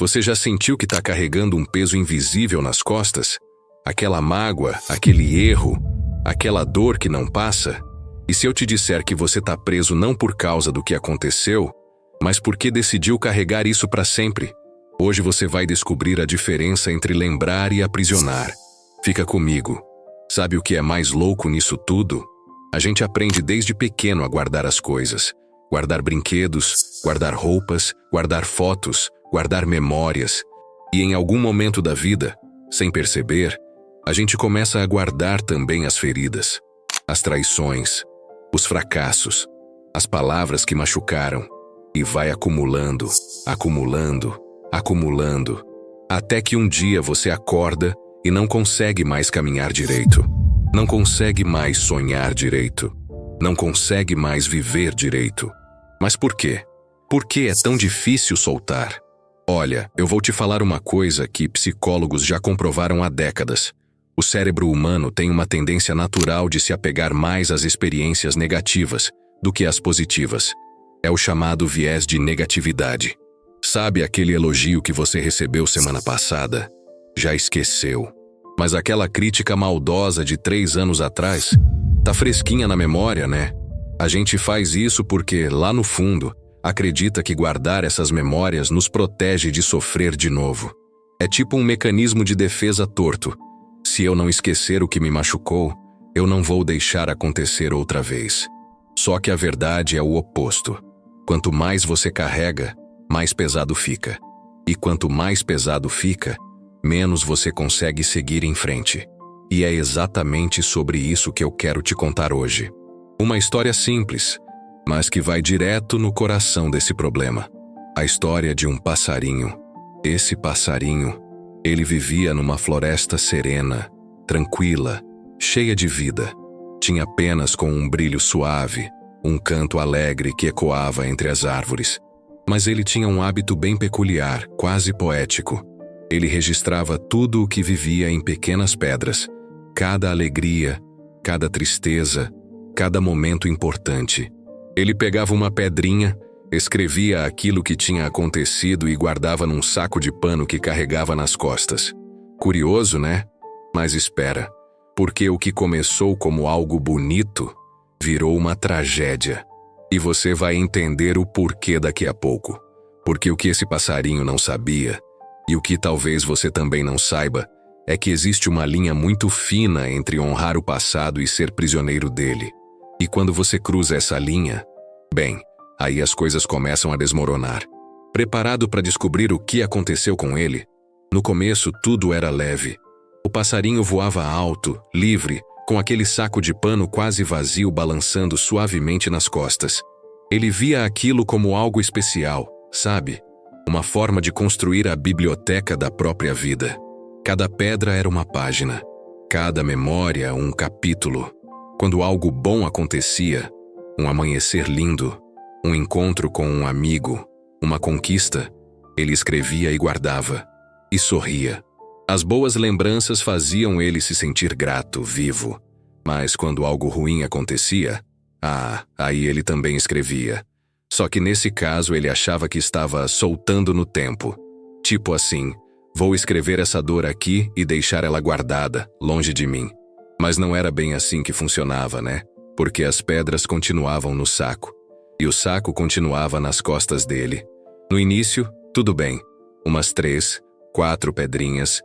Você já sentiu que está carregando um peso invisível nas costas? Aquela mágoa, aquele erro, aquela dor que não passa? E se eu te disser que você está preso não por causa do que aconteceu, mas porque decidiu carregar isso para sempre? Hoje você vai descobrir a diferença entre lembrar e aprisionar. Fica comigo. Sabe o que é mais louco nisso tudo? A gente aprende desde pequeno a guardar as coisas. Guardar brinquedos, guardar roupas, guardar fotos, guardar memórias. E em algum momento da vida, sem perceber, a gente começa a guardar também as feridas, as traições, os fracassos, as palavras que machucaram. E vai acumulando, acumulando, acumulando, até que um dia você acorda e não consegue mais caminhar direito. Não consegue mais sonhar direito. Não consegue mais viver direito. Mas por quê? Por que é tão difícil soltar? Olha, eu vou te falar uma coisa que psicólogos já comprovaram há décadas. O cérebro humano tem uma tendência natural de se apegar mais às experiências negativas do que às positivas. É o chamado viés de negatividade. Sabe aquele elogio que você recebeu semana passada? Já esqueceu. Mas aquela crítica maldosa de 3 anos atrás tá fresquinha na memória, né? A gente faz isso porque, lá no fundo, acredita que guardar essas memórias nos protege de sofrer de novo. É tipo um mecanismo de defesa torto. Se eu não esquecer o que me machucou, eu não vou deixar acontecer outra vez. Só que a verdade é o oposto. Quanto mais você carrega, mais pesado fica. E quanto mais pesado fica, menos você consegue seguir em frente. E é exatamente sobre isso que eu quero te contar hoje. Uma história simples, mas que vai direto no coração desse problema. A história de um passarinho. Esse passarinho, ele vivia numa floresta serena, tranquila, cheia de vida. Tinha penas com um brilho suave, um canto alegre que ecoava entre as árvores. Mas ele tinha um hábito bem peculiar, quase poético. Ele registrava tudo o que vivia em pequenas pedras, cada alegria, cada tristeza, cada momento importante. Ele pegava uma pedrinha, escrevia aquilo que tinha acontecido e guardava num saco de pano que carregava nas costas. Curioso, né? Mas espera, porque o que começou como algo bonito virou uma tragédia. E você vai entender o porquê daqui a pouco. Porque o que esse passarinho não sabia, e o que talvez você também não saiba, é que existe uma linha muito fina entre honrar o passado e ser prisioneiro dele. E quando você cruza essa linha, bem, aí as coisas começam a desmoronar. Preparado para descobrir o que aconteceu com ele? No começo tudo era leve. O passarinho voava alto, livre, com aquele saco de pano quase vazio balançando suavemente nas costas. Ele via aquilo como algo especial, sabe? Uma forma de construir a biblioteca da própria vida. Cada pedra era uma página, cada memória um capítulo. Quando algo bom acontecia, um amanhecer lindo, um encontro com um amigo, uma conquista, ele escrevia e guardava, e sorria. As boas lembranças faziam ele se sentir grato, vivo. Mas quando algo ruim acontecia, aí ele também escrevia. Só que nesse caso ele achava que estava soltando no tempo. Tipo assim, vou escrever essa dor aqui e deixar ela guardada, longe de mim. Mas não era bem assim que funcionava, né? Porque as pedras continuavam no saco. E o saco continuava nas costas dele. No início, tudo bem. Umas 3, 4 pedrinhas.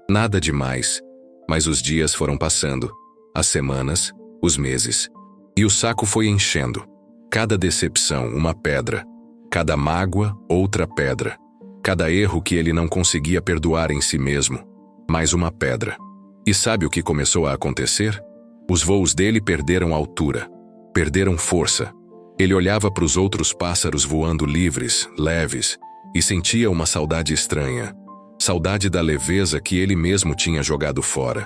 Nada demais. Mas os dias foram passando. As semanas, os meses. E o saco foi enchendo. Cada decepção, uma pedra. Cada mágoa, outra pedra. Cada erro que ele não conseguia perdoar em si mesmo, mais uma pedra. E sabe o que começou a acontecer? Os voos dele perderam altura. Perderam força. Ele olhava para os outros pássaros voando livres, leves, e sentia uma saudade estranha. Saudade da leveza que ele mesmo tinha jogado fora.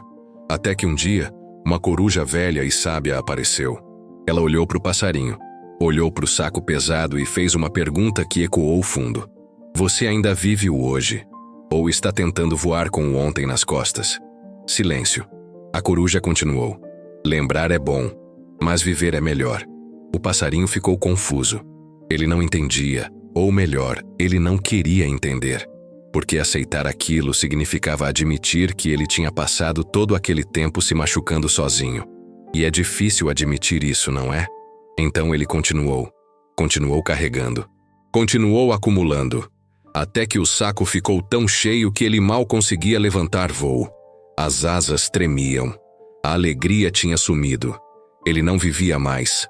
Até que um dia, uma coruja velha e sábia apareceu. Ela olhou para o passarinho, olhou para o saco pesado e fez uma pergunta que ecoou fundo. Você ainda vive o hoje? Ou está tentando voar com o ontem nas costas? Silêncio. A coruja continuou. Lembrar é bom, mas viver é melhor. O passarinho ficou confuso. Ele não entendia, ou melhor, ele não queria entender. porque aceitar aquilo significava admitir que ele tinha passado todo aquele tempo se machucando sozinho. E é difícil admitir isso, não é? Então ele continuou carregando, continuou acumulando, até que o saco ficou tão cheio que ele mal conseguia levantar voo. As asas tremiam, a alegria tinha sumido, ele não vivia mais,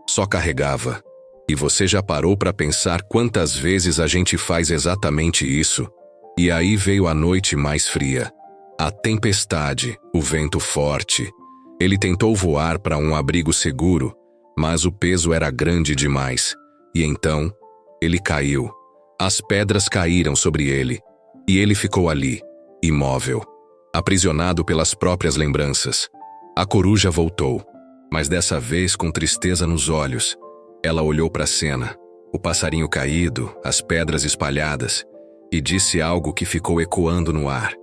só carregava. E você já parou para pensar quantas vezes a gente faz exatamente isso? E aí veio a noite mais fria, a tempestade, o vento forte. Ele tentou voar para um abrigo seguro, mas o peso era grande demais. E então, ele caiu. As pedras caíram sobre ele, e ele ficou ali, imóvel, aprisionado pelas próprias lembranças. A coruja voltou, mas dessa vez com tristeza nos olhos. Ela olhou para a cena, o passarinho caído, as pedras espalhadas, e disse algo que ficou ecoando no ar.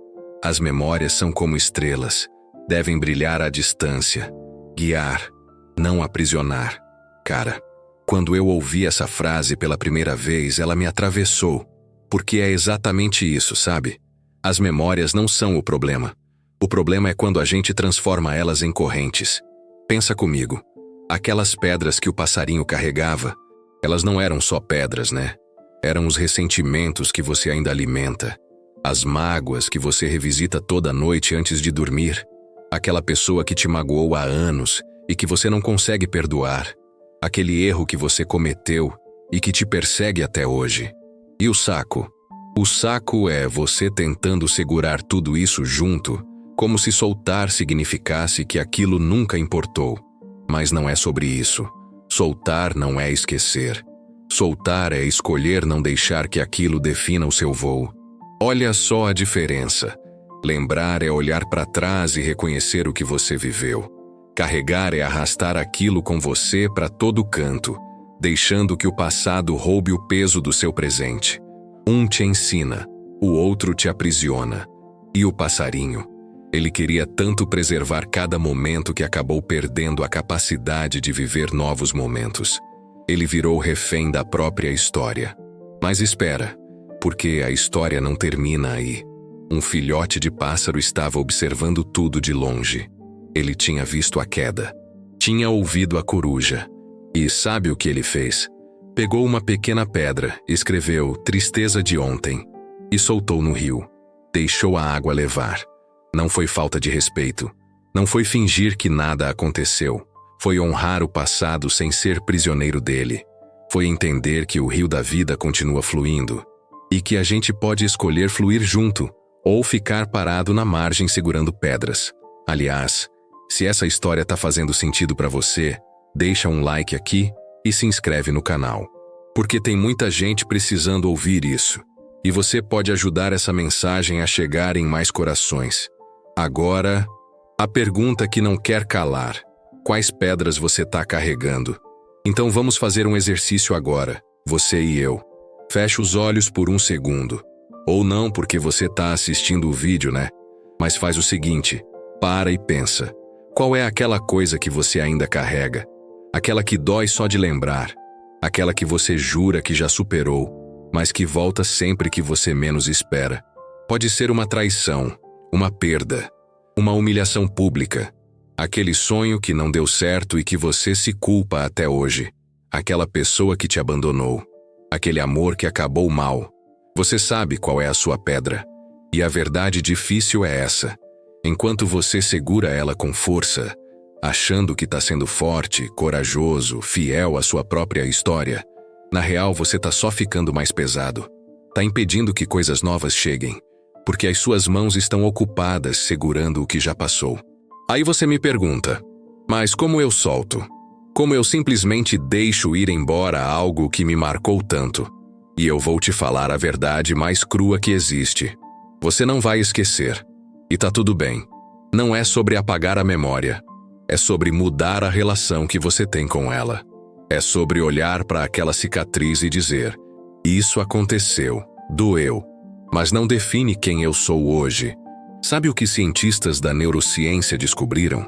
As memórias são como estrelas, devem brilhar à distância, guiar, não aprisionar. Cara, quando eu ouvi essa frase pela primeira vez, ela me atravessou, porque é exatamente isso, sabe? As memórias não são o problema. O problema é quando a gente transforma elas em correntes. Pensa comigo, aquelas pedras que o passarinho carregava, elas não eram só pedras, né? Eram os ressentimentos que você ainda alimenta, as mágoas que você revisita toda noite antes de dormir, aquela pessoa que te magoou há anos e que você não consegue perdoar, aquele erro que você cometeu e que te persegue até hoje. E o saco? O saco é você tentando segurar tudo isso junto, como se soltar significasse que aquilo nunca importou. Mas não é sobre isso. Soltar não é esquecer. Soltar é escolher não deixar que aquilo defina o seu voo. Olha só a diferença. Lembrar é olhar para trás e reconhecer o que você viveu. Carregar é arrastar aquilo com você para todo canto, deixando que o passado roube o peso do seu presente. Um te ensina, o outro te aprisiona. E o passarinho? Ele queria tanto preservar cada momento que acabou perdendo a capacidade de viver novos momentos. Ele virou refém da própria história. Mas espera, porque a história não termina aí. Um filhote de pássaro estava observando tudo de longe. Ele tinha visto a queda. Tinha ouvido a coruja. E sabe o que ele fez? Pegou uma pequena pedra, escreveu "Tristeza de ontem" e soltou no rio. Deixou a água levar. Não foi falta de respeito. Não foi fingir que nada aconteceu. Foi honrar o passado sem ser prisioneiro dele. Foi entender que o rio da vida continua fluindo e que a gente pode escolher fluir junto ou ficar parado na margem segurando pedras. Aliás, se essa história tá fazendo sentido para você, deixa um like aqui e se inscreve no canal. Porque tem muita gente precisando ouvir isso. E você pode ajudar essa mensagem a chegar em mais corações. Agora, a pergunta que não quer calar. Quais pedras você está carregando? Então vamos fazer um exercício agora, você e eu. Feche os olhos por um segundo. Ou não, porque você está assistindo o vídeo, né? Mas faz o seguinte, para e pensa. Qual é aquela coisa que você ainda carrega? Aquela que dói só de lembrar. Aquela que você jura que já superou, mas que volta sempre que você menos espera. Pode ser uma traição, uma perda, uma humilhação pública. Aquele sonho que não deu certo e que você se culpa até hoje. Aquela pessoa que te abandonou. Aquele amor que acabou mal. Você sabe qual é a sua pedra. E a verdade difícil é essa. Enquanto você segura ela com força, achando que está sendo forte, corajoso, fiel à sua própria história, na real você está só ficando mais pesado. Está impedindo que coisas novas cheguem, porque as suas mãos estão ocupadas segurando o que já passou. Aí você me pergunta, mas como eu solto? Como eu simplesmente deixo ir embora algo que me marcou tanto? E eu vou te falar a verdade mais crua que existe. Você não vai esquecer. E tá tudo bem. Não é sobre apagar a memória. É sobre mudar a relação que você tem com ela. É sobre olhar para aquela cicatriz e dizer, isso aconteceu, doeu, mas não define quem eu sou hoje. Sabe o que cientistas da neurociência descobriram?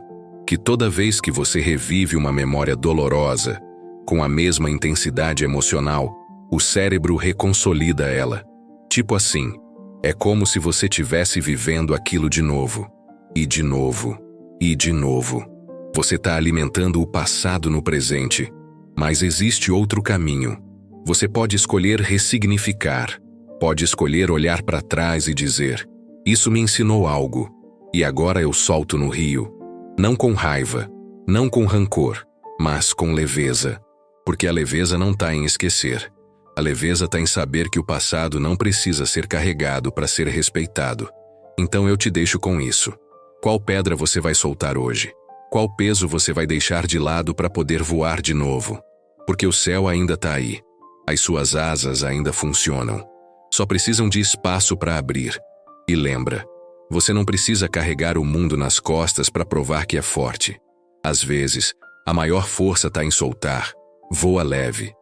Que toda vez que você revive uma memória dolorosa, com a mesma intensidade emocional, o cérebro reconsolida ela. Tipo assim, É como se você tivesse vivendo aquilo de novo. E de novo. E de novo. Você está alimentando o passado no presente. Mas existe outro caminho. Você pode escolher ressignificar. Pode escolher olhar para trás e dizer: isso me ensinou algo. E agora eu solto no rio. Não com raiva. Não com rancor. Mas com leveza. Porque a leveza não está em esquecer. A leveza está em saber que o passado não precisa ser carregado para ser respeitado. Então eu te deixo com isso. Qual pedra você vai soltar hoje? Qual peso você vai deixar de lado para poder voar de novo? Porque o céu ainda está aí. As suas asas ainda funcionam. Só precisam de espaço para abrir. E lembra, você não precisa carregar o mundo nas costas para provar que é forte. Às vezes, a maior força está em soltar. Voa leve.